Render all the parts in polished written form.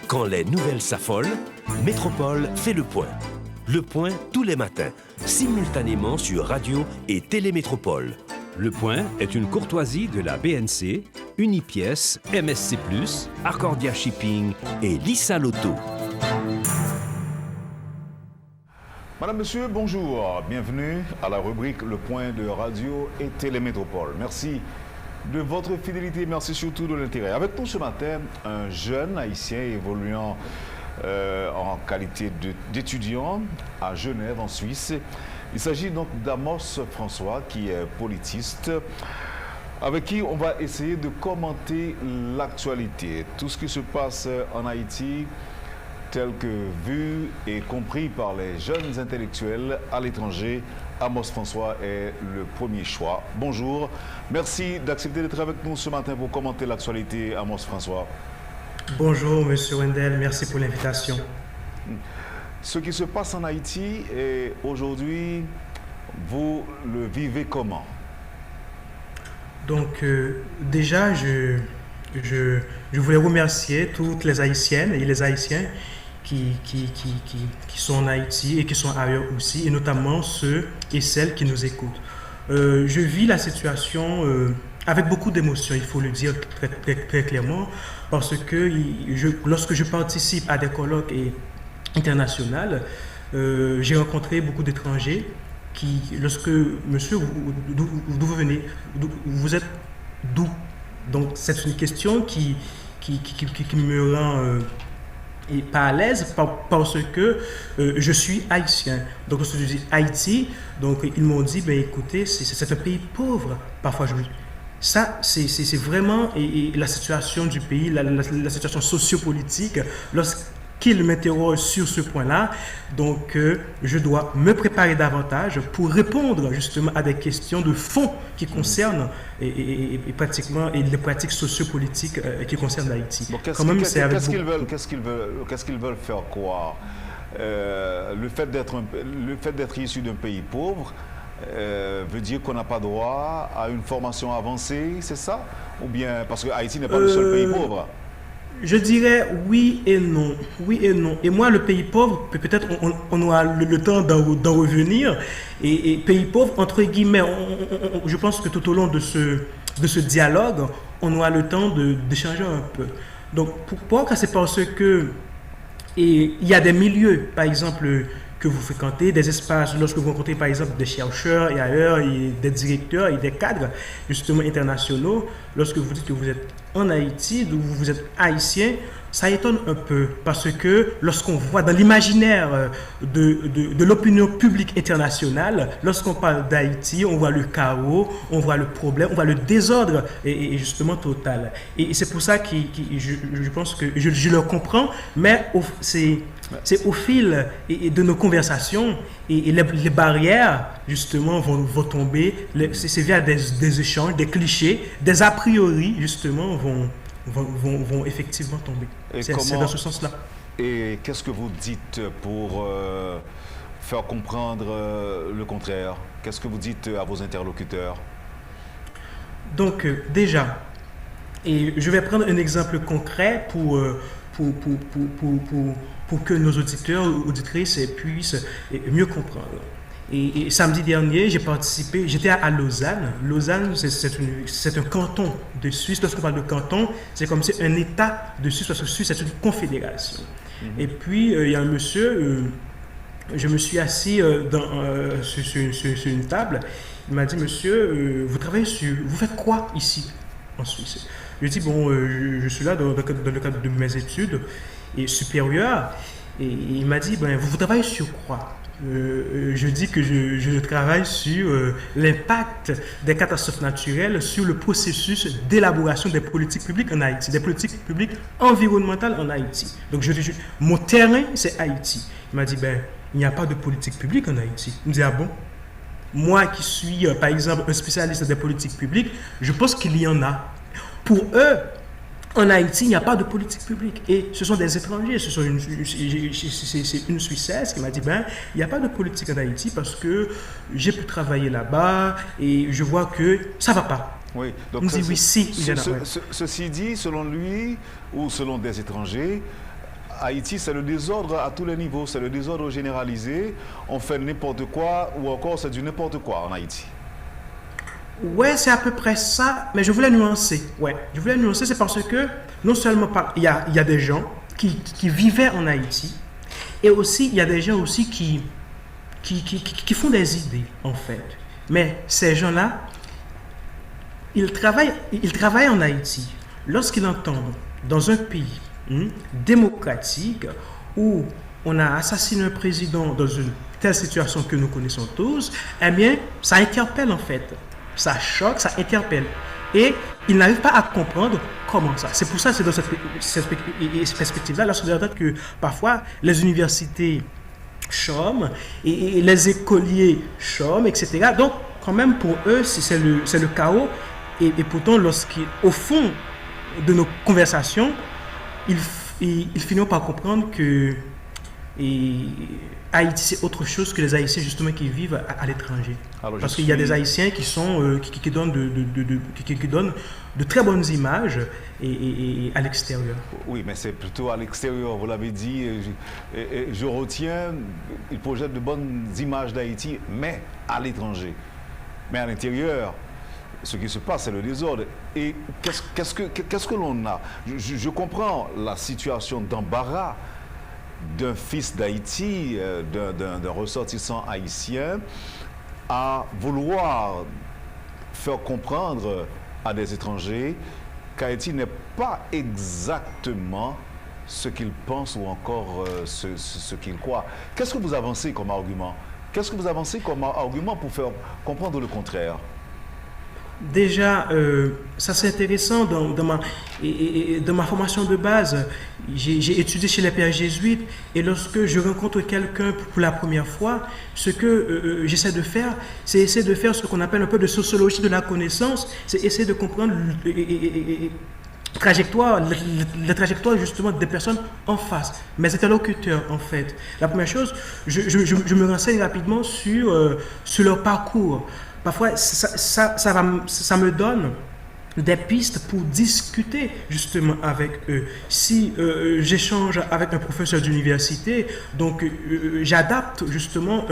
Quand les nouvelles s'affolent, Métropole fait le point. Le point tous les matins, simultanément sur Radio et Télémétropole. Le point est une courtoisie de la BNC, Unipièce, MSC+, Arcordia Shipping et Lissa Lotto. Madame, Monsieur, bonjour. Bienvenue à la rubrique Le Point de Radio et Télémétropole. Merci de votre fidélité, merci surtout de l'intérêt. Avec nous ce matin, un jeune haïtien évoluant en qualité d'étudiant à Genève, en Suisse. Il s'agit donc d'Amos François, qui est politiste, avec qui on va essayer de commenter l'actualité, tout ce qui se passe en Haïti, tel que vu et compris par les jeunes intellectuels à l'étranger. Amos François est le premier choix. Bonjour, merci d'accepter d'être avec nous ce matin pour commenter l'actualité, Amos François. Bonjour, Monsieur Wendel, merci pour l'invitation. Ce qui se passe en Haïti, aujourd'hui, vous le vivez comment? Donc, déjà, je voulais remercier toutes les Haïtiennes et les Haïtiens qui sont en Haïti et qui sont ailleurs aussi, et notamment ceux et celles qui nous écoutent. Je vis la situation avec beaucoup d'émotion, il faut le dire très clairement, parce que lorsque je participe à des colloques internationaux, j'ai rencontré beaucoup d'étrangers qui, lorsque, monsieur, d'où vous venez, vous êtes d'où? Donc c'est une question qui me rend pas à l'aise parce que je suis haïtien. Donc lorsque je dis Haïti, donc ils m'ont dit, ben écoutez, c'est un pays pauvre. Parfois je me dis, ça c'est vraiment la situation du pays, la situation sociopolitique, lorsqu'ils m'interrogent sur ce point-là, donc je dois me préparer davantage pour répondre justement à des questions de fond qui concernent pratiquement les pratiques sociopolitiques qui concernent Haïti. Bon, qu'est-ce qu'ils veulent faire croire? Le fait d'être issu d'un pays pauvre veut dire qu'on n'a pas droit à une formation avancée, c'est ça? Ou bien parce que Haïti n'est pas le seul pays pauvre? Je dirais oui et non. Oui et non. Et moi, le pays pauvre, peut-être on aura le temps d'en revenir. Et pays pauvre, entre guillemets, je pense que tout au long de ce dialogue, on aura le temps d'échanger un peu. Donc, pourquoi? C'est parce que il y a des milieux, par exemple, que vous fréquentez, des espaces, lorsque vous rencontrez par exemple des chercheurs et ailleurs, et des directeurs et des cadres justement internationaux, lorsque vous dites que vous êtes en Haïti, vous êtes haïtien, ça étonne un peu parce que lorsqu'on voit dans l'imaginaire de l'opinion publique internationale, lorsqu'on parle d'Haïti, on voit le chaos, on voit le problème, on voit le désordre et justement total. Et c'est pour ça que je pense que je le comprends, mais c'est au fil de nos conversations et les barrières justement vont tomber. C'est via des échanges, des clichés, des a priori justement vont effectivement tomber. C'est dans ce sens-là. Et qu'est-ce que vous dites pour faire comprendre le contraire? Qu'est-ce que vous dites à vos interlocuteurs? Donc déjà, et je vais prendre un exemple concret pour que nos auditeurs, auditrices puissent mieux comprendre. Et samedi dernier, j'étais à Lausanne. Lausanne, c'est un canton de Suisse. Lorsqu'on parle de canton, c'est comme si un État de Suisse, parce que Suisse, c'est une confédération. Et puis, il y a un monsieur, je me suis assis sur une table. Il m'a dit, monsieur, vous faites quoi ici, en Suisse? Je lui ai dit, bon, je suis là dans le cadre de mes études supérieures. Et il m'a dit, ben, vous travaillez sur quoi? Je dis que je travaille sur l'impact des catastrophes naturelles sur le processus d'élaboration des politiques publiques en Haïti, des politiques publiques environnementales en Haïti. Donc, mon terrain, c'est Haïti. Il m'a dit, ben, il n'y a pas de politique publique en Haïti. Il me dit, ah bon? Moi qui suis, par exemple, un spécialiste des politiques publiques, je pense qu'il y en a. Pour eux, en Haïti, il n'y a pas de politique publique. Et ce sont des étrangers. C'est une Suissesse qui m'a dit, ben, il n'y a pas de politique en Haïti parce que j'ai pu travailler là-bas et je vois que ça ne va pas. Oui, donc il me dit, oui, si, ceci dit, selon lui ou selon des étrangers, Haïti, c'est le désordre à tous les niveaux, c'est le désordre généralisé. On fait n'importe quoi ou encore c'est du n'importe quoi en Haïti. Ouais, c'est à peu près ça, mais je voulais nuancer. Ouais, je voulais nuancer, c'est parce que non seulement il y a des gens qui vivaient en Haïti, et aussi il y a des gens aussi qui font des idées, en fait. Mais ces gens-là, ils travaillent en Haïti. Lorsqu'ils entendent dans un pays démocratique où on a assassiné un président dans une telle situation que nous connaissons tous, eh bien, ça interpelle en fait. Ça choque, ça interpelle. Et ils n'arrivent pas à comprendre comment ça. C'est pour ça que c'est dans cette perspective-là, lorsque j'entends que parfois les universités chôment et les écoliers chôment, etc. Donc, quand même, pour eux, c'est le chaos. Et pourtant, au fond de nos conversations, ils finissent par comprendre que Haïti, c'est autre chose que les Haïtiens justement qui vivent à l'étranger. Parce qu'il y a des Haïtiens qui donnent de très bonnes images et à l'extérieur. Oui, mais c'est plutôt à l'extérieur, vous l'avez dit. Je retiens, ils projettent de bonnes images d'Haïti, mais à l'étranger. Mais à l'intérieur, ce qui se passe, c'est le désordre. Et qu'est-ce que l'on a? Je comprends la situation d'embarras d'un fils d'Haïti, d'un ressortissant haïtien, à vouloir faire comprendre à des étrangers qu'Haïti n'est pas exactement ce qu'ils pensent ou encore ce qu'ils croient. Qu'est-ce que vous avancez comme argument? Qu'est-ce que vous avancez comme argument pour faire comprendre le contraire? Déjà, ça c'est intéressant dans ma formation de base. J'ai étudié chez les pères jésuites et lorsque je rencontre quelqu'un pour la première fois, ce que j'essaie de faire, c'est essayer de faire ce qu'on appelle un peu de sociologie de la connaissance, c'est essayer de comprendre la trajectoire justement des personnes en face, mes interlocuteurs en fait. La première chose, je me renseigne rapidement sur leur parcours. Parfois, ça me donne des pistes pour discuter justement avec eux. Si j'échange avec un professeur d'université, donc j'adapte justement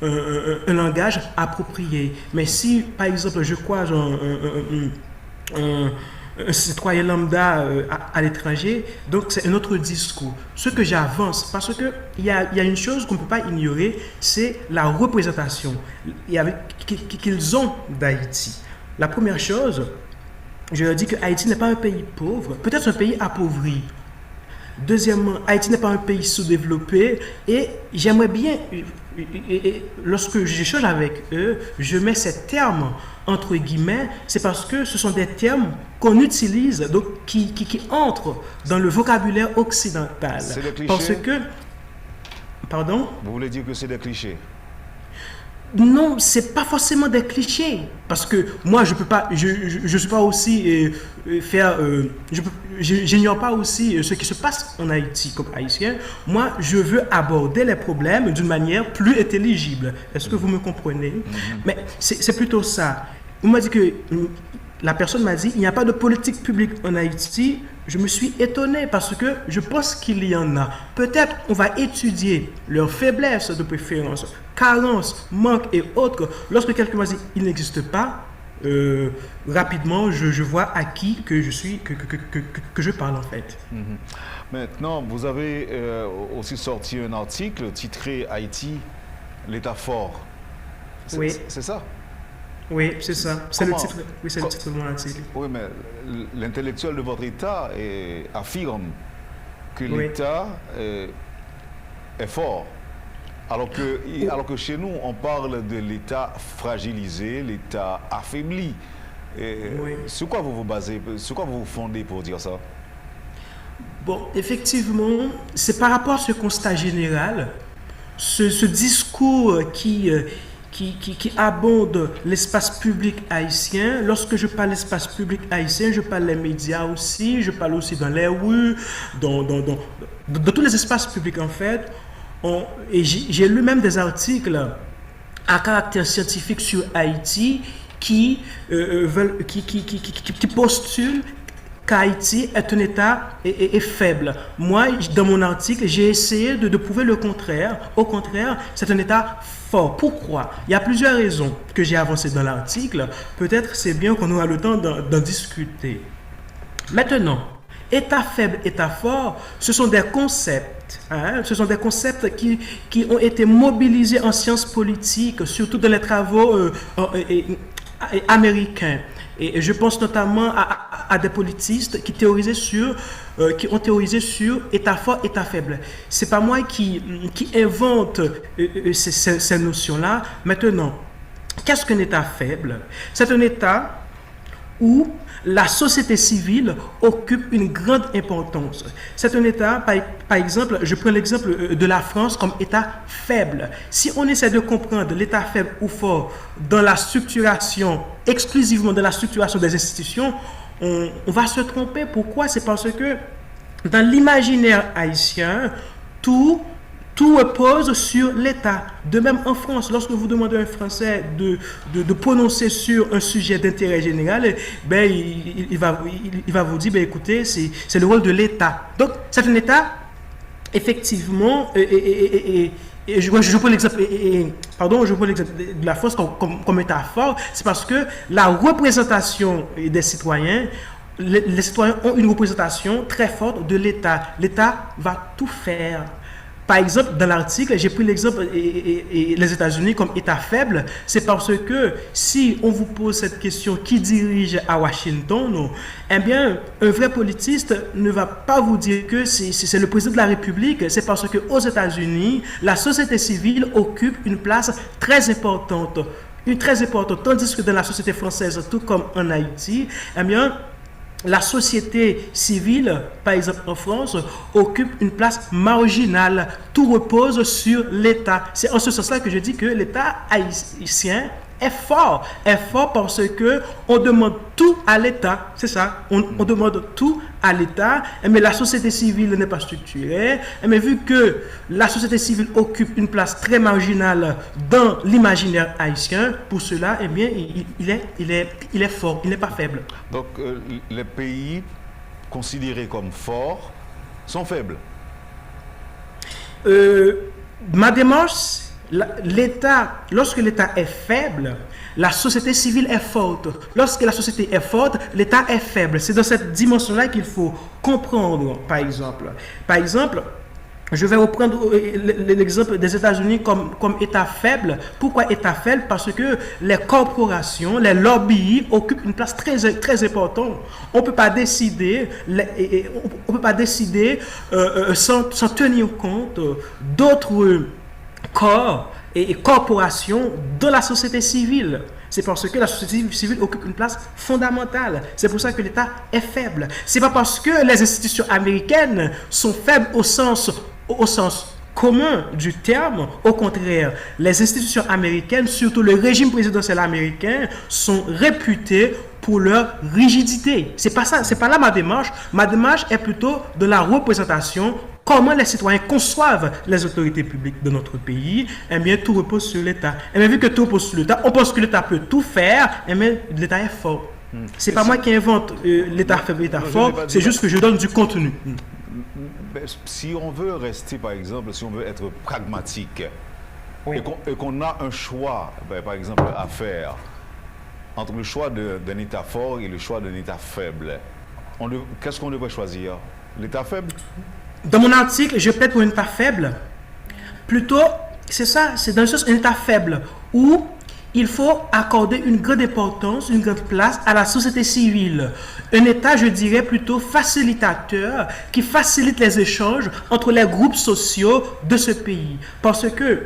un langage approprié. Mais si, par exemple, je croise un citoyen lambda à l'étranger, donc c'est un autre discours. Ce que j'avance, parce qu'il y a une chose qu'on ne peut pas ignorer, c'est la représentation qu'ils ont d'Haïti. La première chose, je leur dis que Haïti n'est pas un pays pauvre, peut-être un pays appauvri. Deuxièmement, Haïti n'est pas un pays sous-développé et j'aimerais bien, lorsque j'échange avec eux, je mets ces termes entre guillemets, c'est parce que ce sont des termes qu'on utilise, donc qui entrent dans le vocabulaire occidental. C'est des clichés? Parce que, pardon? Vous voulez dire que c'est des clichés? Non, c'est pas forcément des clichés, parce que moi je peux pas, je suis pas aussi j'ignore pas aussi ce qui se passe en Haïti comme haïtien. Moi, je veux aborder les problèmes d'une manière plus intelligible. Est-ce que vous me comprenez? Mais c'est plutôt ça. On m'a dit que la personne m'a dit il n'y a pas de politique publique en Haïti. Je me suis étonné parce que je pense qu'il y en a. Peut-être on va étudier leurs faiblesses de préférence, carences, manques et autres. Lorsque quelqu'un m'a dit il n'existe pas, rapidement je vois à qui que je parle en fait. Maintenant, vous avez aussi sorti un article titré Haïti, l'État fort. Oui. C'est ça? Oui, c'est ça. C'est le titre. Oui, c'est le titre de mon article. Oui, mais l'intellectuel de votre État affirme que l'État est fort. Alors que chez nous, on parle de l'État fragilisé, l'État affaibli. Sur quoi vous vous basez, sur quoi vous vous fondez pour dire ça? Bon, effectivement, c'est par rapport à ce constat général, ce discours qui abonde l'espace public haïtien. Lorsque je parle l'espace public haïtien, je parle les médias aussi, je parle aussi dans les rues, dans tous les espaces publics en fait. Et j'ai lu même des articles à caractère scientifique sur Haïti qui postulent qu'Haïti est un État est faible. Moi, dans mon article, j'ai essayé de prouver le contraire. Au contraire, c'est un État fort. Pourquoi? Il y a plusieurs raisons que j'ai avancées dans l'article. Peut-être c'est bien qu'on aura le temps d'en discuter. Maintenant, État faible, État fort, ce sont des concepts. Ce sont des concepts qui ont été mobilisés en sciences politiques, surtout dans les travaux américains. Et je pense notamment à des politistes qui ont théorisé sur État fort, État faible. C'est pas moi qui invente ces notions-là. Maintenant, qu'est-ce qu'un État faible? C'est un État où la société civile occupe une grande importance. C'est un État, par exemple, je prends l'exemple de la France comme État faible. Si on essaie de comprendre l'État faible ou fort dans la structuration, exclusivement dans la structuration des institutions, on va se tromper. Pourquoi? C'est parce que dans l'imaginaire haïtien, tout repose sur l'État. De même en France, lorsque vous demandez à un Français de prononcer sur un sujet d'intérêt général, ben, il va vous dire, ben, écoutez, c'est le rôle de l'État. Donc, c'est un État, effectivement, je prends l'exemple de la France comme État fort, c'est parce que la représentation des citoyens, les citoyens ont une représentation très forte de l'État. L'État va tout faire. Par exemple, dans l'article, j'ai pris l'exemple les États-Unis comme État faible. C'est parce que si on vous pose cette question, qui dirige à Washington, eh bien, un vrai politiste ne va pas vous dire que c'est le président de la République. C'est parce qu'aux États-Unis, la société civile occupe une place très importante. Tandis que dans la société française, tout comme en Haïti, eh bien, la société civile, par exemple en France, occupe une place marginale. Tout repose sur l'État. C'est en ce sens-là que je dis que l'État haïtien est fort. Est fort parce que on demande tout à l'État. C'est ça. On demande tout à l'État. Mais la société civile n'est pas structurée. Mais vu que la société civile occupe une place très marginale dans l'imaginaire haïtien, pour cela, eh bien, il est fort. Il n'est pas faible. Donc, les pays considérés comme forts sont faibles. Ma démarche, lorsque l'État est faible, la société civile est forte. Lorsque la société est forte, l'État est faible. C'est dans cette dimension-là qu'il faut comprendre, par exemple. Par exemple, je vais reprendre l'exemple des États-Unis comme État faible. Pourquoi État faible? Parce que les corporations, les lobbies occupent une place très, très importante. On ne peut pas décider, sans tenir compte d'autres corps et corporations de la société civile. C'est parce que la société civile occupe une place fondamentale. C'est pour ça que l'État est faible. C'est pas parce que les institutions américaines sont faibles au sens commun du terme. Au contraire, les institutions américaines, surtout le régime présidentiel américain, sont réputées pour leur rigidité. C'est pas ça, c'est pas là ma démarche. Ma démarche est plutôt de la représentation. Comment les citoyens conçoivent les autorités publiques de notre pays? Eh bien, tout repose sur l'État. Et bien, vu que tout repose sur l'État, on pense que l'État peut tout faire. Eh bien, l'État est fort. C'est pas moi qui invente l'État faible, l'État fort. C'est juste que je donne du contenu. Si on veut rester, par exemple, si on veut être pragmatique, oui, et qu'on a un choix, par exemple, à faire entre le choix d'un État fort et le choix d'un État faible, qu'est-ce qu'on devrait choisir? L'État faible? Dans mon article, je plaide pour un État faible. Plutôt, c'est ça, c'est dans le sens un État faible où il faut accorder une grande importance, une grande place à la société civile. Un État, je dirais, plutôt facilitateur qui facilite les échanges entre les groupes sociaux de ce pays. Parce que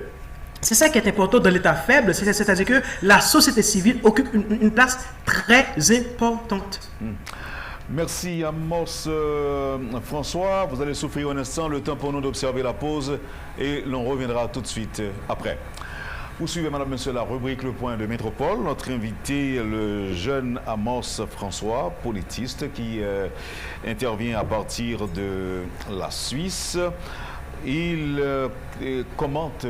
c'est ça qui est important dans l'État faible, c'est-à-dire que la société civile occupe une place très importante. Merci Amos François. Vous allez souffrir un instant, le temps pour nous d'observer la pause et l'on reviendra tout de suite après. Vous suivez, madame, monsieur, la rubrique Le Point de Métropole. Notre invité, le jeune Amos François, politiste, qui intervient à partir de la Suisse. Il commente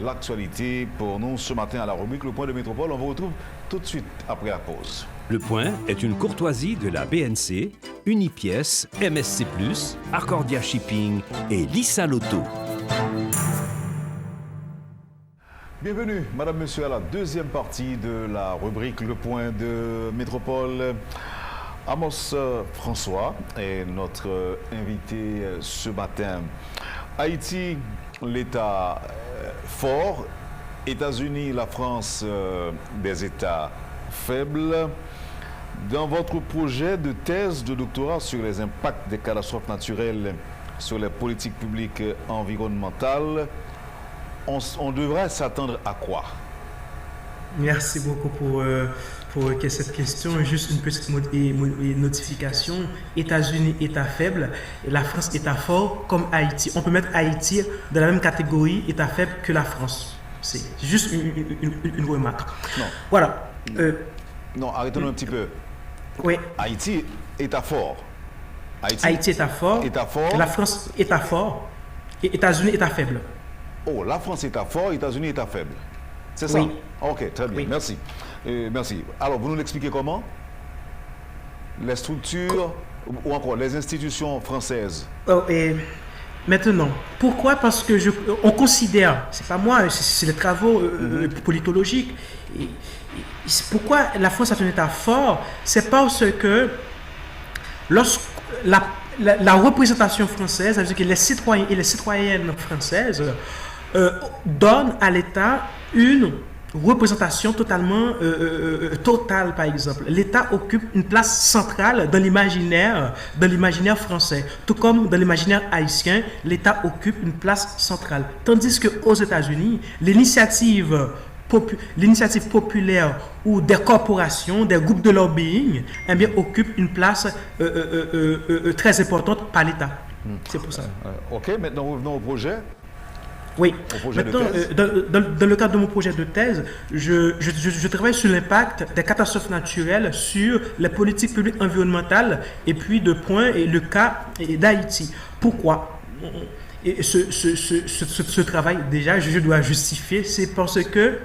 l'actualité pour nous ce matin à la rubrique Le Point de Métropole. On vous retrouve tout de suite après la pause. Le Point est une courtoisie de la BNC, Unipièce, MSC+, Accordia Shipping et Lissa Lotto. Bienvenue, Madame, Monsieur, à la deuxième partie de la rubrique Le Point de Métropole. Amos François est notre invité ce matin. Haïti, l'État fort. États-Unis, la France, des États faibles. Dans votre projet de thèse de doctorat sur les impacts des catastrophes naturelles sur les politiques publiques environnementales, on devrait s'attendre à quoi? Merci beaucoup pour cette question. Juste une petite notification. États-Unis, État faible, et la France, État fort, comme Haïti. On peut mettre Haïti dans la même catégorie, État faible, que la France. C'est juste une remarque. Non. Voilà. Non, arrêtons un petit peu. Oui. Haïti, État fort. Haïti, État fort. État fort. La France, État fort. Et États-Unis, État faible. Oh, la France, État fort, États-Unis, État faible. C'est ça? Oui. Ok, très bien. Oui. Merci. Merci. Alors, vous nous l'expliquez comment? Les structures ou encore les institutions françaises. Et maintenant, pourquoi? Parce que on considère, c'est pas moi, c'est les travaux politologiques. Pourquoi la France est un État fort? C'est parce que lorsque la représentation française, c'est-à-dire que les citoyens et les citoyennes françaises donnent à l'État une représentation totalement totale, par exemple. L'État occupe une place centrale dans l'imaginaire français, tout comme dans l'imaginaire haïtien, l'État occupe une place centrale. Tandis qu'aux États-Unis, l'initiative populaire ou des corporations, des groupes de lobbying, eh bien, occupe une place très importante par l'État. C'est pour ça. Ok, maintenant revenons au projet. Oui. Maintenant, dans le cadre de mon projet de thèse, je travaille sur l'impact des catastrophes naturelles sur les politiques publiques environnementales et puis de Point et le cas d'Haïti. Pourquoi? Et ce travail, déjà, je dois justifier, c'est parce que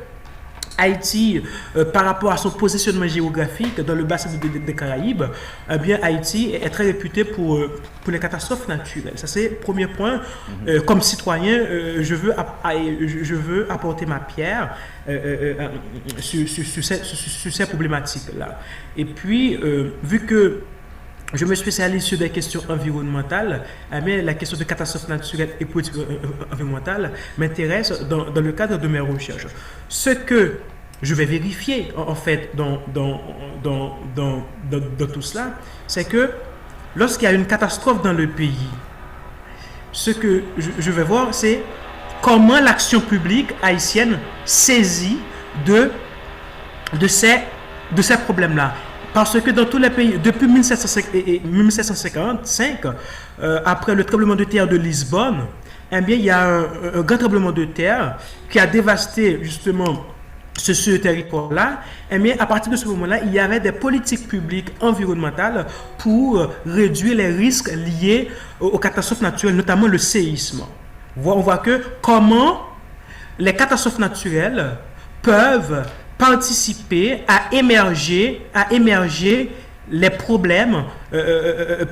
Haïti, par rapport à son positionnement géographique dans le bassin des Caraïbes, eh bien, Haïti est très réputé pour les catastrophes naturelles. Ça, c'est le premier point. Comme citoyen, je veux apporter ma pierre sur ces problématiques-là. Et puis, vu que je me spécialise sur des questions environnementales, mais la question de catastrophes naturelles et politiques environnementales m'intéresse dans le cadre de mes recherches. Ce que je vais vérifier, en fait, dans tout cela, c'est que lorsqu'il y a une catastrophe dans le pays, ce que je vais voir, c'est comment l'action publique haïtienne saisit de ces problèmes-là. Parce que dans tous les pays, depuis 1755, après le tremblement de terre de Lisbonne, eh bien, il y a un grand tremblement de terre qui a dévasté justement ce territoire-là. Eh bien, à partir de ce moment-là, il y avait des politiques publiques environnementales pour réduire les risques liés aux catastrophes naturelles, notamment le séisme. On voit que comment les catastrophes naturelles peuvent participer à émerger les problèmes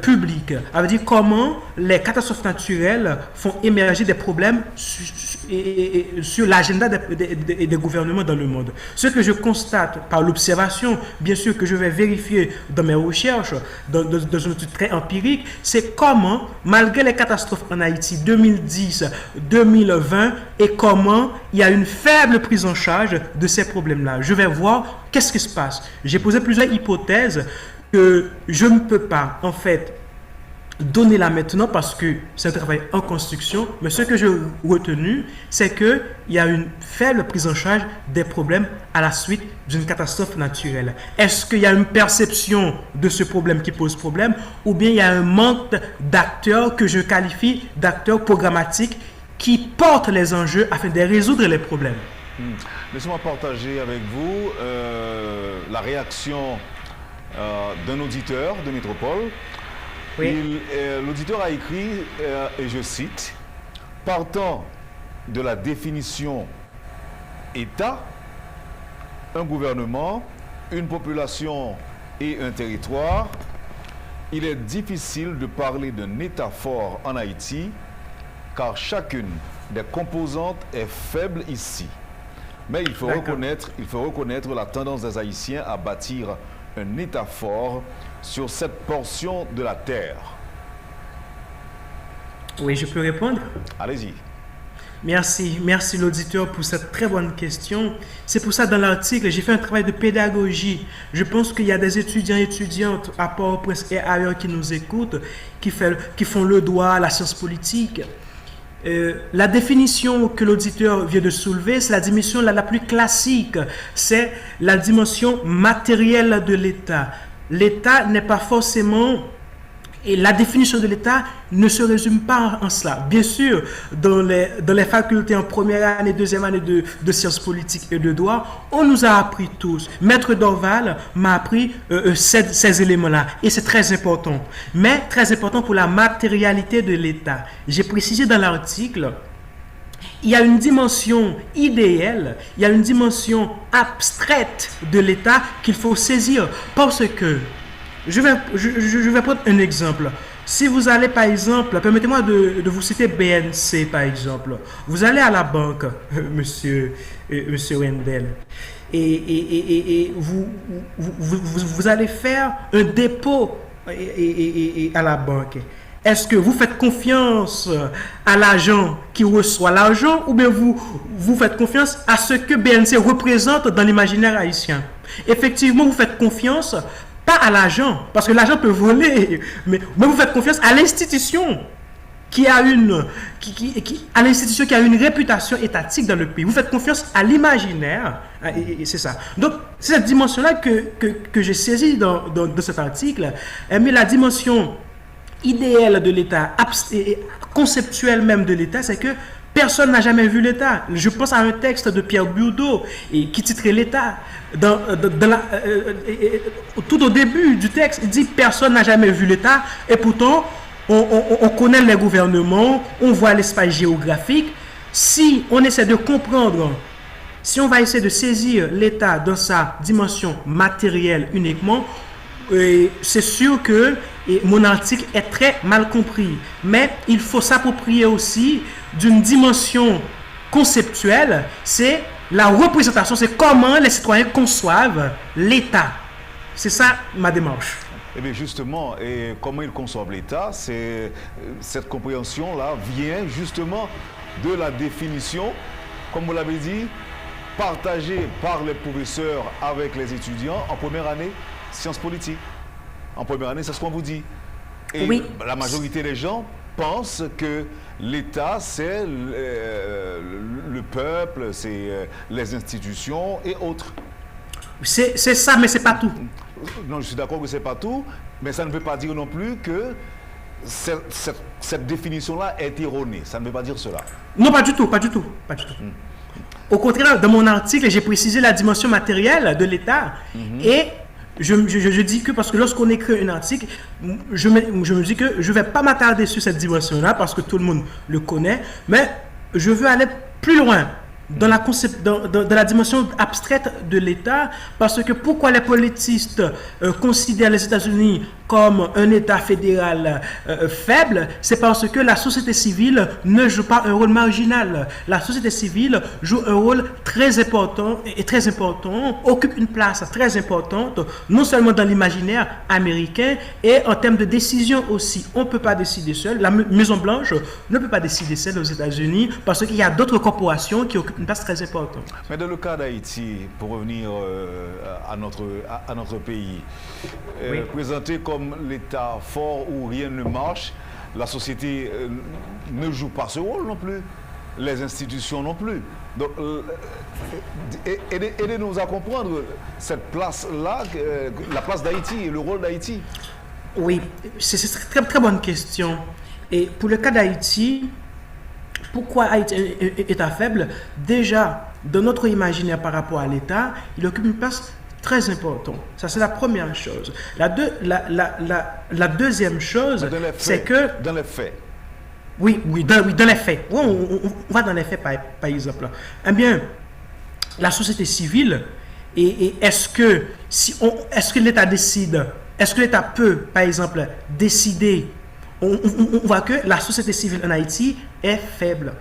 publics. Ça veut dire comment les catastrophes naturelles font émerger des problèmes sur l'agenda des gouvernements dans le monde. Ce que je constate par l'observation, bien sûr que je vais vérifier dans mes recherches, dans une étude très empirique, c'est comment, malgré les catastrophes en Haïti 2010, 2020, et comment il y a une faible prise en charge de ces problèmes-là. Je vais voir qu'est-ce qui se passe. J'ai posé plusieurs hypothèses que je ne peux pas, en fait, donner là maintenant parce que c'est un travail en construction, mais ce que j'ai retenu, c'est qu'il y a une faible prise en charge des problèmes à la suite d'une catastrophe naturelle. Est-ce qu'il y a une perception de ce problème qui pose problème, ou bien il y a un manque d'acteurs que je qualifie d'acteurs programmatiques qui portent les enjeux afin de résoudre les problèmes? Laissez-moi partager avec vous la réaction d'un auditeur de Métropole. Oui. L'auditeur a écrit, et je cite, « Partant de la définition État, un gouvernement, une population et un territoire, il est difficile de parler d'un État fort en Haïti car chacune des composantes est faible ici. Mais il faut reconnaître la tendance des Haïtiens à bâtir un État fort sur cette portion de la terre. Oui, je peux répondre? Allez-y. Merci l'auditeur pour cette très bonne question. C'est pour ça dans l'article, j'ai fait un travail de pédagogie. Je pense qu'il y a des étudiants et étudiantes à Port-au-Prince et ailleurs qui nous écoutent, qui font le droit à la science politique. La définition que l'auditeur vient de soulever, c'est la dimension la plus classique. C'est la dimension matérielle de l'État. L'État n'est pas forcément... Et la définition de l'État ne se résume pas en cela. Bien sûr, dans les facultés en première année, deuxième année de sciences politiques et de droit, on nous a appris tous. Maître Dorval m'a appris ces éléments-là. Et c'est très important. Mais très important pour la matérialité de l'État. J'ai précisé dans l'article, il y a une dimension idéale, il y a une dimension abstraite de l'État qu'il faut saisir. Parce que je vais prendre un exemple. Si vous allez, par exemple, permettez-moi de vous citer BNC, par exemple. Vous allez à la banque, monsieur Wendel, et vous allez faire un dépôt à la banque. Est-ce que vous faites confiance à l'agent qui reçoit l'argent ou bien vous faites confiance à ce que BNC représente dans l'imaginaire haïtien? Effectivement, vous faites confiance pas à l'agent, parce que l'agent peut voler, mais vous faites confiance à l'institution qui a une réputation étatique dans le pays. Vous faites confiance à l'imaginaire, et c'est ça. Donc, c'est cette dimension-là que j'ai saisie dans cet article, mais la dimension idéale de l'État, conceptuelle même de l'État, c'est que personne n'a jamais vu l'État. Je pense à un texte de Pierre Bourdieu qui titrait l'État. Tout au début du texte, il dit personne n'a jamais vu l'État et pourtant on connaît les gouvernements, on voit l'espace géographique. Si on essaie de comprendre, si on va essayer de saisir l'État dans sa dimension matérielle uniquement, c'est sûr que mon article est très mal compris. Mais il faut s'approprier aussi d'une dimension conceptuelle, c'est la représentation, c'est comment les citoyens conçoivent l'État. C'est ça ma démarche. Eh bien justement, et comment ils conçoivent l'État, cette compréhension-là vient justement de la définition, comme vous l'avez dit, partagée par les professeurs avec les étudiants en première année sciences politiques. En première année, c'est ce qu'on vous dit. Et oui. La majorité des gens pensent que l'État, c'est le peuple, c'est les institutions et autres. C'est ça, mais c'est pas tout. Non, je suis d'accord que c'est pas tout, mais ça ne veut pas dire non plus que cette définition-là est erronée. Ça ne veut pas dire cela. Non, pas du tout. Au contraire, dans mon article, j'ai précisé la dimension matérielle de l'État et je dis que parce que lorsqu'on écrit un article, je me dis que je ne vais pas m'attarder sur cette dimension-là parce que tout le monde le connaît, mais je veux aller plus loin dans la dimension abstraite de l'État, parce que pourquoi les politistes considèrent les États-Unis comme un État fédéral faible, c'est parce que la société civile ne joue pas un rôle marginal. La société civile joue un rôle très important, occupe une place très importante, non seulement dans l'imaginaire américain, et en termes de décision aussi. On ne peut pas décider seul. La Maison-Blanche ne peut pas décider seule aux États-Unis, parce qu'il y a d'autres corporations qui occupent une place très importante. Mais dans le cas d'Haïti, pour revenir à notre pays, oui, présenté comme l'État fort où rien ne marche, la société ne joue pas ce rôle non plus, les institutions non plus. Donc, aidez-nous à comprendre cette place-là, la place d'Haïti et le rôle d'Haïti. Oui, c'est une très, très bonne question. Et pour le cas d'Haïti, pourquoi Haïti est un État faible? Déjà, dans notre imaginaire par rapport à l'État, il occupe une place très importante. Ça, c'est la première chose. La deuxième chose, c'est que... Dans les faits. Oui, dans les faits. On va dans les faits, par exemple. Eh bien, la société civile Et est-ce que l'État décide, est-ce que l'État peut, par exemple, décider, on voit que la société civile en Haïti est faible.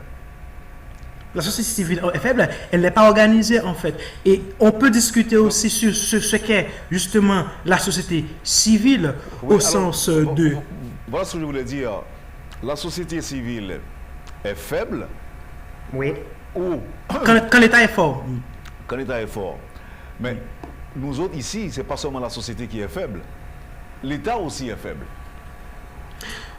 La société civile est faible, elle n'est pas organisée en fait. Et on peut discuter aussi sur ce qu'est justement la société civile au sens de... Voilà ce que je voulais dire. La société civile est faible. Oui. Ou quand l'État est fort. quand l'État est fort. Mais nous autres ici, ce n'est pas seulement la société qui est faible. L'État aussi est faible.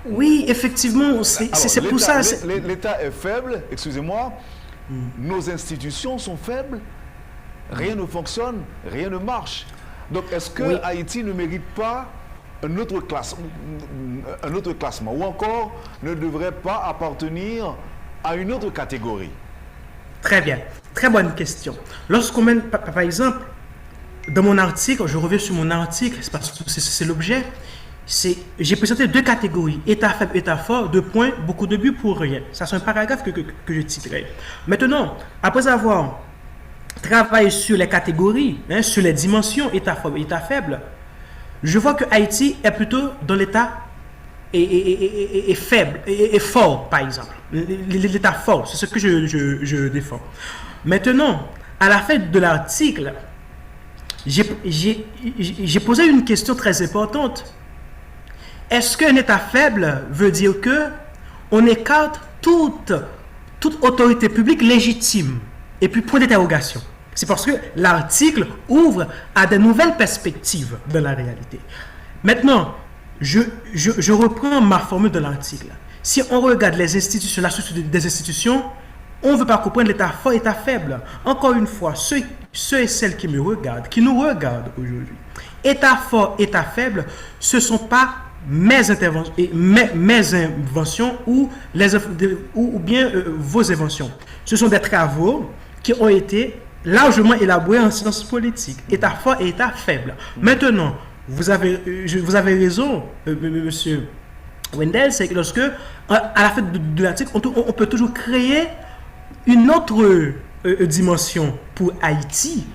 Oui, effectivement, c'est pour ça. L'État est faible, excusez-moi. Nos institutions sont faibles. Rien ne fonctionne, rien ne marche. Donc, est-ce que Haïti ne mérite pas un autre classement ou encore ne devrait pas appartenir à une autre catégorie? Très bien, très bonne question. Lorsqu'on mène, par exemple, dans mon article, je reviens sur mon article, parce que c'est l'objet, j'ai présenté 2 catégories, État faible, État fort, 2 points, beaucoup de buts pour rien. Ça, c'est un paragraphe que je titrerai. Maintenant, après avoir travaillé sur les catégories, sur les dimensions, État fort, État faible, je vois que Haïti est plutôt dans l'État et faible, et fort, par exemple. L'État fort, c'est ce que je défends. Maintenant, à la fin de l'article, j'ai posé une question très importante. Est-ce qu'un État faible veut dire que on écarte toute autorité publique légitime? Et puis, point d'interrogation. C'est parce que l'article ouvre à de nouvelles perspectives de la réalité. Maintenant, je reprends ma formule de l'article. Si on regarde les institutions, la structure des institutions, on ne veut pas comprendre l'État fort, l'État faible. Encore une fois, ceux et celles qui me regardent, qui nous regardent aujourd'hui, État fort, État faible, ce ne sont pas mes interventions, mes inventions ou bien vos inventions. Ce sont des travaux qui ont été largement élaborés en sciences politiques. État fort et État faible. Maintenant, vous avez raison, monsieur Wendell, c'est que lorsque, à la fin de l'article, on peut toujours créer une autre dimension pour Haïti.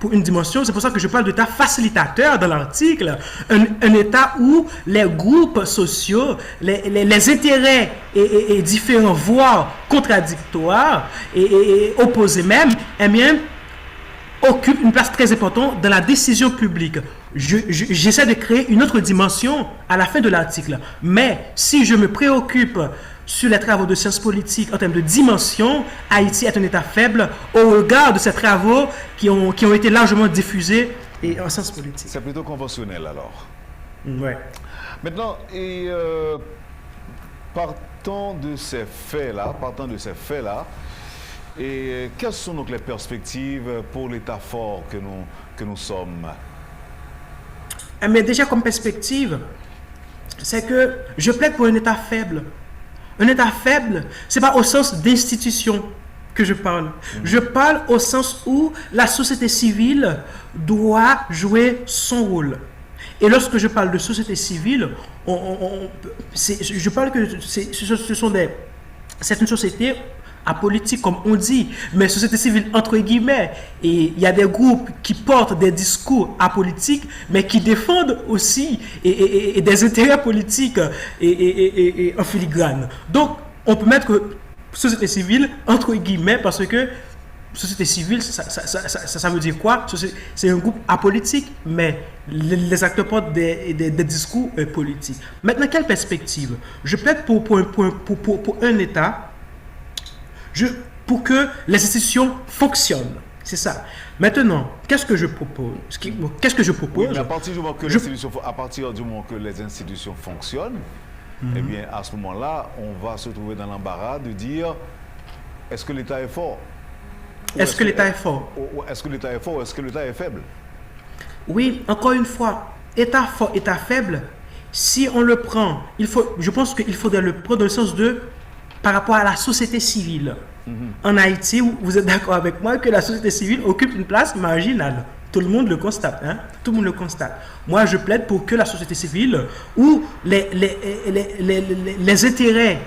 Pour une dimension, c'est pour ça que je parle d'État facilitateur dans l'article, un État où les groupes sociaux, les intérêts et différents, voire contradictoires et opposés même, eh bien, occupent une place très importante dans la décision publique. J'essaie de créer une autre dimension à la fin de l'article. Mais si je me préoccupe sur les travaux de sciences politiques en termes de dimension, Haïti est un État faible au regard de ces travaux qui ont été largement diffusés en sciences politiques. C'est plutôt conventionnel alors. Ouais. Maintenant, partant de ces faits-là, et quelles sont donc les perspectives pour l'État fort que nous sommes? Mais déjà comme perspective, c'est que je plaide pour un État faible. Un État faible, ce n'est pas au sens d'institution que je parle. Je parle au sens où la société civile doit jouer son rôle. Et lorsque je parle de société civile, je parle que c'est une société apolitique, comme on dit, mais société civile entre guillemets. Et il y a des groupes qui portent des discours apolitiques, mais qui défendent aussi et des intérêts politiques et en filigrane. Donc, on peut mettre que société civile entre guillemets, parce que société civile, ça veut dire quoi? C'est un groupe apolitique, mais les acteurs portent des discours politiques. Maintenant, quelle perspective? Je plaide pour un État, pour que les institutions fonctionnent. C'est ça. Maintenant, qu'est-ce que je propose? Oui, mais à partir du moment que les institutions fonctionnent, eh bien, à ce moment-là, on va se trouver dans l'embarras de dire, est-ce que l'État est fort? Est-ce que l'État est fort? Est-ce que l'État est fort ou est-ce que l'État est faible? Oui, encore une fois, État fort, État faible, si on le prend, je pense qu'il faudrait le prendre dans le sens de par rapport à la société civile. En Haïti, vous êtes d'accord avec moi que la société civile occupe une place marginale. Tout le monde le constate. Tout le monde le constate. Moi, je plaide pour que la société civile, où les intérêts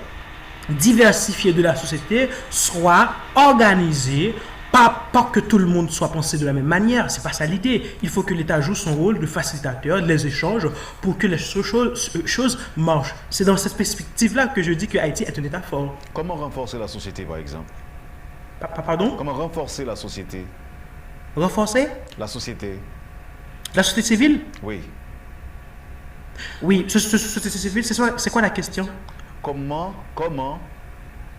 diversifiés de la société soient organisés Pas que tout le monde soit pensé de la même manière, c'est pas ça l'idée. Il faut que l'État joue son rôle de facilitateur, les échanges, pour que les choses marchent. C'est dans cette perspective-là que je dis que Haïti est un État fort. Comment renforcer la société, par exemple? Pardon? Comment renforcer la société? Renforcer? La société. La société civile? Oui. Oui, société civile, c'est quoi la question? Comment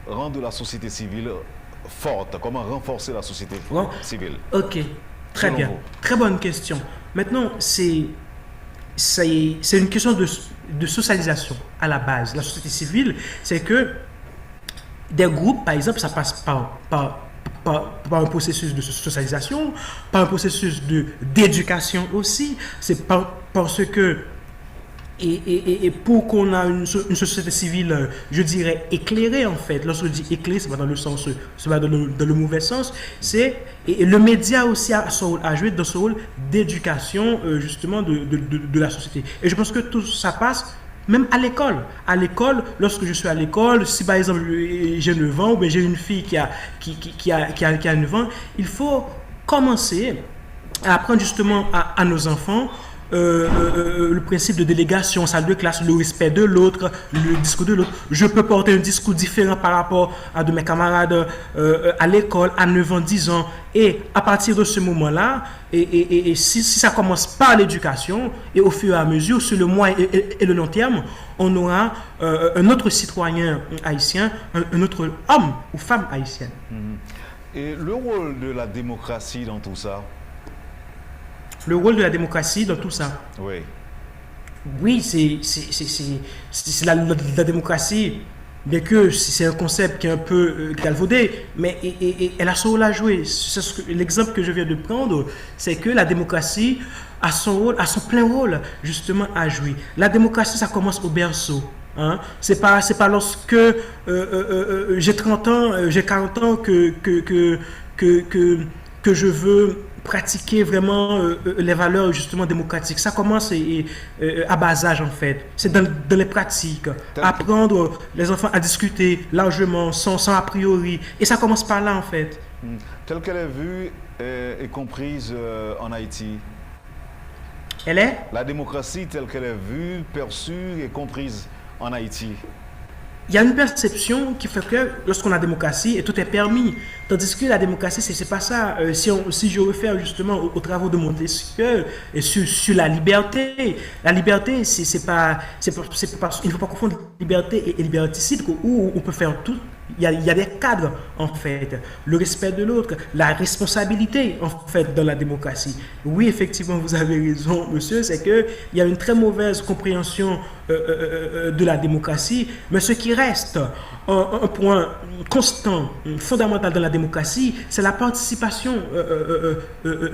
rendre la société civile forte? Comment renforcer la société civile? Ok, très Selon bien. vous. Très bonne question. Maintenant, c'est une question de socialisation à la base. La société civile, c'est que des groupes, par exemple, ça passe par un processus de socialisation, par un processus d'éducation aussi. C'est parce que et pour qu'on a une société civile, je dirais, éclairée en fait. Lorsque je dis éclairée, c'est pas dans le sens, c'est pas dans le mauvais sens. Et le média aussi a joué dans ce rôle d'éducation justement de la société. Et je pense que tout ça passe même à l'école. À l'école, lorsque je suis à l'école, si par exemple j'ai 9 ans ou bien j'ai une fille qui a 9 ans, il faut commencer à apprendre justement à nos enfants le principe de délégation, salle de classe, le respect de l'autre, le discours de l'autre. Je peux porter un discours différent par rapport à de mes camarades à l'école, à 9 ans, 10 ans. Et à partir de ce moment-là, et si ça commence par l'éducation, et au fur et à mesure, sur le moyen et le long terme, on aura un autre citoyen haïtien, un autre homme ou femme haïtienne. Et le rôle de la démocratie dans tout ça? Le rôle de la démocratie dans tout ça. Oui. Oui, c'est la démocratie, bien que c'est un concept qui est un peu galvaudé, mais elle a son rôle à jouer. L'exemple que je viens de prendre, c'est que la démocratie a son rôle, a son plein rôle justement à jouer. La démocratie, ça commence au berceau. Hein? C'est pas lorsque j'ai 30 ans, j'ai 40 ans que je veux pratiquer vraiment les valeurs justement démocratiques. Ça commence à bas âge en fait. C'est dans les pratiques. Apprendre les enfants à discuter largement, sans a priori. Et ça commence par là en fait. Telle qu'elle est vue et comprise en Haïti. Elle est? La démocratie telle qu'elle est vue, perçue et comprise en Haïti. Il y a une perception qui fait que lorsqu'on a démocratie, et tout est permis. Tandis que la démocratie, c'est pas ça. Si je réfère justement aux travaux de Montesquieu et sur la liberté il ne faut pas confondre liberté et liberticide, où on peut faire tout. Il y a des cadres, en fait. Le respect de l'autre, la responsabilité, en fait, dans la démocratie. Oui, effectivement, vous avez raison, monsieur, c'est qu'il y a une très mauvaise compréhension de la démocratie, mais ce qui reste un point constant, fondamental dans la démocratie, c'est la participation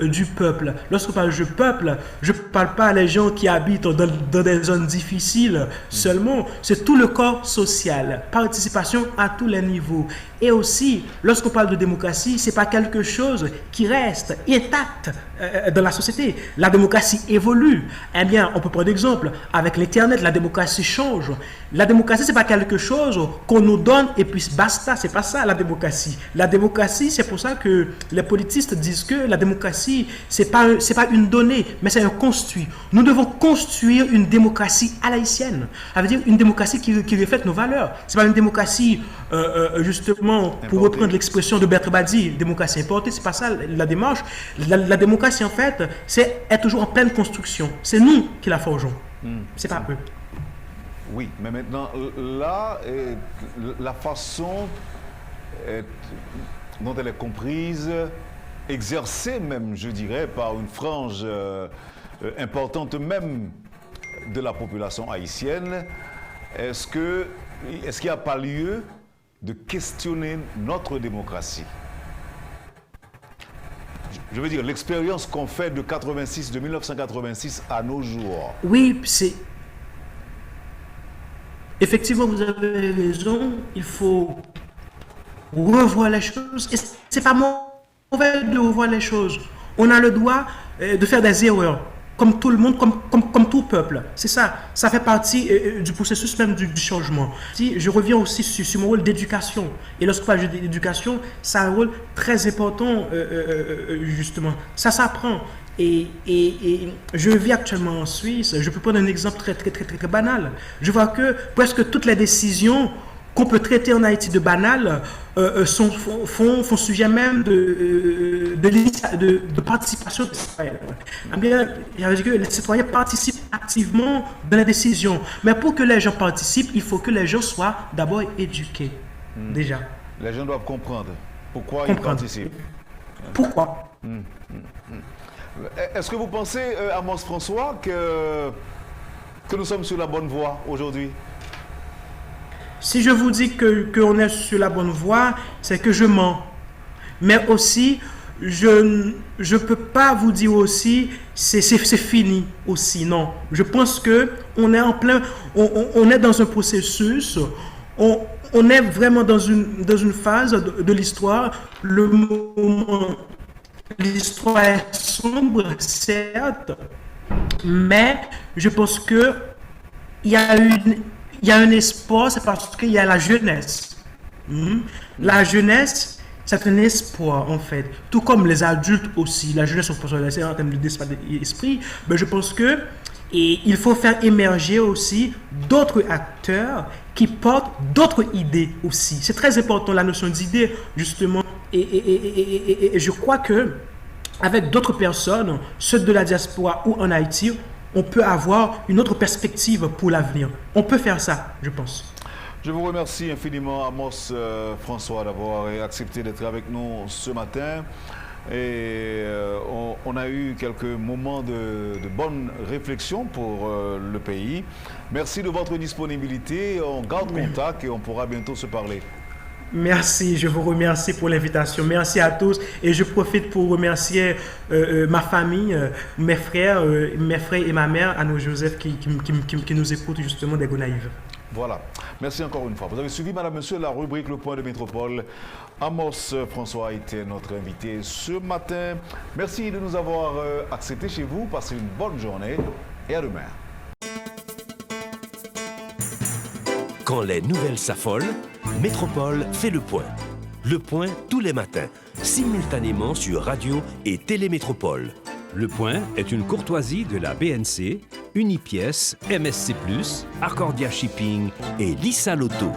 du peuple. Lorsque je parle du peuple, je ne parle pas les gens qui habitent dans des zones difficiles seulement, c'est tout le corps social, participation à tous les niveaux. Et aussi, lorsqu'on parle de démocratie, ce n'est pas quelque chose qui reste intact dans la société. La démocratie évolue. Eh bien, on peut prendre exemple, avec l'Internet, la démocratie change. La démocratie, ce n'est pas quelque chose qu'on nous donne et puis basta, c'est pas ça la démocratie. La démocratie, c'est pour ça que les politistes disent que la démocratie, c'est pas une donnée, mais c'est un construit. Nous devons construire une démocratie haïtienne. Ça veut dire une démocratie qui reflète nos valeurs. C'est pas une démocratie justement, pour reprendre l'expression de Bertrand Badi, démocratie importée, c'est pas ça la démarche. La démocratie, en fait, est toujours en pleine construction. C'est nous qui la forgeons. C'est pas eux. Oui, mais maintenant, là, la façon dont elle est comprise, exercée même, je dirais, par une frange importante même de la population haïtienne, est-ce qu'il n'y a pas lieu de questionner notre démocratie? Je veux dire, l'expérience qu'on fait de 1986 à nos jours. Oui, c'est... Effectivement, vous avez raison, il faut revoir les choses. Et c'est pas mauvais de revoir les choses. On a le droit de faire des erreurs. comme tout le monde, comme tout peuple. C'est ça. Ça fait partie du processus même du changement. Si je reviens aussi sur mon rôle d'éducation. Et lorsque je parle d'éducation, ça a un rôle très important, justement. Ça s'apprend. Et je vis actuellement en Suisse. Je peux prendre un exemple très banal. Je vois que presque toutes les décisions qu'on peut traiter en Haïti de banal font sujet même de participation des citoyens. J'avais dit que les citoyens participent activement dans les décisions. Mais pour que les gens participent, il faut que les gens soient d'abord éduqués. Déjà. Les gens doivent comprendre pourquoi ils participent. Pourquoi? Est-ce que vous pensez, Amos François, que nous sommes sur la bonne voie aujourd'hui? Si je vous dis qu'on est sur la bonne voie, c'est que je mens. Mais aussi, je ne peux pas vous dire aussi, c'est fini aussi. Non. Je pense qu'on est en plein, on est dans un processus, on est vraiment dans une phase de l'histoire. L'histoire est sombre, certes, mais je pense qu'il y a un espoir, c'est parce qu'il y a la jeunesse. La jeunesse, c'est un espoir, en fait. Tout comme les adultes aussi. La jeunesse, on peut se laisser en termes d'esprit. Mais je pense il faut faire émerger aussi d'autres acteurs qui portent d'autres idées aussi. C'est très important, la notion d'idée, justement. Et je crois que avec d'autres personnes, ceux de la diaspora ou en Haïti, on peut avoir une autre perspective pour l'avenir. On peut faire ça, je pense. Je vous remercie infiniment, Amos François, d'avoir accepté d'être avec nous ce matin. Et on a eu quelques moments de bonne réflexion pour le pays. Merci de votre disponibilité. On garde contact et on pourra bientôt se parler. Merci, je vous remercie pour l'invitation. Merci à tous et je profite pour remercier ma famille, mes frères et ma mère, Anne-Joseph, qui nous écoutent justement des Gonaïves. Voilà. Merci encore une fois. Vous avez suivi, Madame, Monsieur, la rubrique Le Point de Métropole. Amos François était notre invité ce matin. Merci de nous avoir acceptés chez vous. Passez une bonne journée et à demain. Quand les nouvelles s'affolent, Métropole fait le point. Le point tous les matins, simultanément sur Radio et Télémétropole. Le Point est une courtoisie de la BNC, Unipièce, MSC+, Arcordia Shipping et Lisa Lotto.